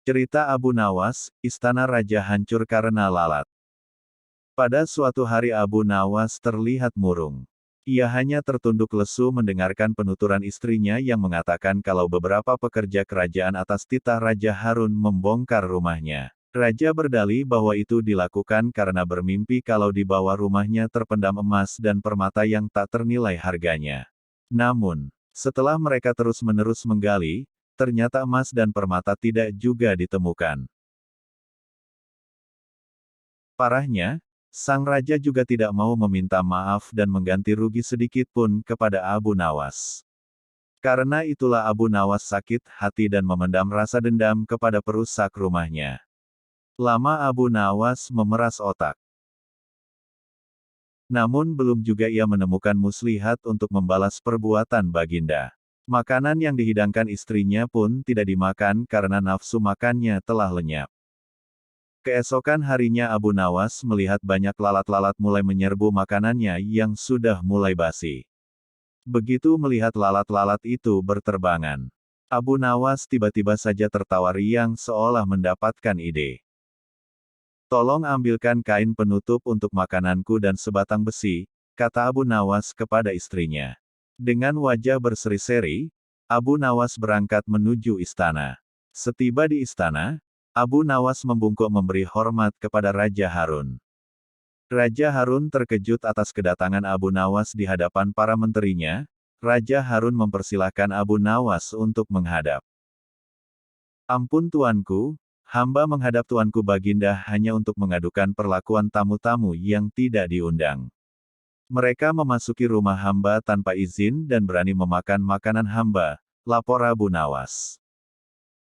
Cerita Abu Nawas, Istana Raja hancur karena lalat. Pada suatu hari Abu Nawas terlihat murung. Ia hanya tertunduk lesu mendengarkan penuturan istrinya yang mengatakan kalau beberapa pekerja kerajaan atas titah Raja Harun membongkar rumahnya. Raja berdalih bahwa itu dilakukan karena bermimpi kalau di bawah rumahnya terpendam emas dan permata yang tak ternilai harganya. Namun, setelah mereka terus-menerus menggali, ternyata emas dan permata tidak juga ditemukan. Parahnya, sang raja juga tidak mau meminta maaf dan mengganti rugi sedikit pun kepada Abu Nawas. Karena itulah Abu Nawas sakit hati dan memendam rasa dendam kepada perusak rumahnya. Lama Abu Nawas memeras otak. Namun belum juga ia menemukan muslihat untuk membalas perbuatan Baginda. Makanan yang dihidangkan istrinya pun tidak dimakan karena nafsu makannya telah lenyap. Keesokan harinya Abu Nawas melihat banyak lalat-lalat mulai menyerbu makanannya yang sudah mulai basi. Begitu melihat lalat-lalat itu berterbangan, Abu Nawas tiba-tiba saja tertawa riang seolah mendapatkan ide. "Tolong ambilkan kain penutup untuk makananku dan sebatang besi," kata Abu Nawas kepada istrinya. Dengan wajah berseri-seri, Abu Nawas berangkat menuju istana. Setiba di istana, Abu Nawas membungkuk memberi hormat kepada Raja Harun. Raja Harun terkejut atas kedatangan Abu Nawas di hadapan para menterinya. Raja Harun mempersilahkan Abu Nawas untuk menghadap. "Ampun tuanku, hamba menghadap tuanku Baginda hanya untuk mengadukan perlakuan tamu-tamu yang tidak diundang. Mereka memasuki rumah hamba tanpa izin dan berani memakan makanan hamba," lapor Abu Nawas.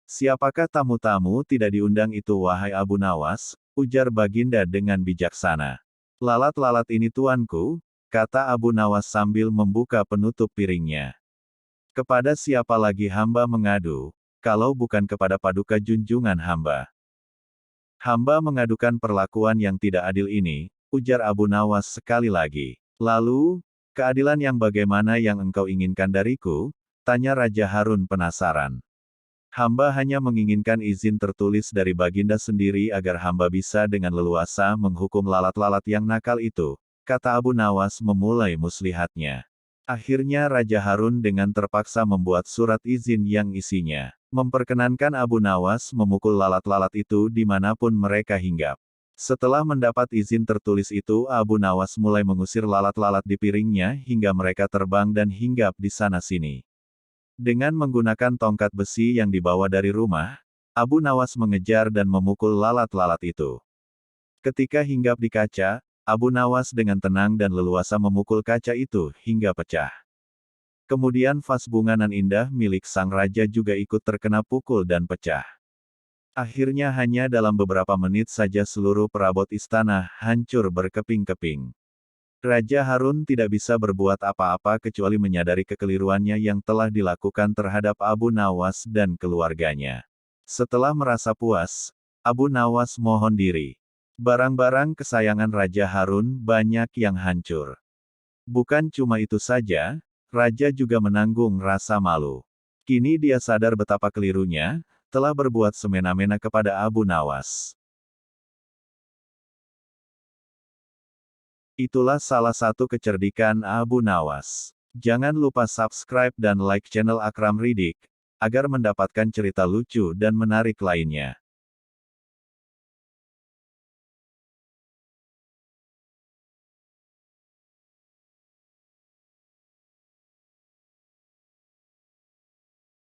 "Siapakah tamu-tamu tidak diundang itu wahai Abu Nawas?" ujar Baginda dengan bijaksana. "Lalat-lalat ini tuanku," kata Abu Nawas sambil membuka penutup piringnya. "Kepada siapa lagi hamba mengadu, kalau bukan kepada paduka junjungan hamba? Hamba mengadukan perlakuan yang tidak adil ini," ujar Abu Nawas sekali lagi. "Lalu, keadilan yang bagaimana yang engkau inginkan dariku?" tanya Raja Harun penasaran. "Hamba hanya menginginkan izin tertulis dari Baginda sendiri agar hamba bisa dengan leluasa menghukum lalat-lalat yang nakal itu," kata Abu Nawas memulai muslihatnya. Akhirnya Raja Harun dengan terpaksa membuat surat izin yang isinya memperkenankan Abu Nawas memukul lalat-lalat itu dimanapun mereka hinggap. Setelah mendapat izin tertulis itu, Abu Nawas mulai mengusir lalat-lalat di piringnya hingga mereka terbang dan hinggap di sana-sini. Dengan menggunakan tongkat besi yang dibawa dari rumah, Abu Nawas mengejar dan memukul lalat-lalat itu. Ketika hinggap di kaca, Abu Nawas dengan tenang dan leluasa memukul kaca itu hingga pecah. Kemudian vas bunga nan indah milik sang raja juga ikut terkena pukul dan pecah. Akhirnya hanya dalam beberapa menit saja seluruh perabot istana hancur berkeping-keping. Raja Harun tidak bisa berbuat apa-apa kecuali menyadari kekeliruannya yang telah dilakukan terhadap Abu Nawas dan keluarganya. Setelah merasa puas, Abu Nawas mohon diri. Barang-barang kesayangan Raja Harun banyak yang hancur. Bukan cuma itu saja, Raja juga menanggung rasa malu. Kini dia sadar betapa kelirunya, telah berbuat semena-mena kepada Abu Nawas. Itulah salah satu kecerdikan Abu Nawas. Jangan lupa subscribe dan like channel Akram Ridik, agar mendapatkan cerita lucu dan menarik lainnya.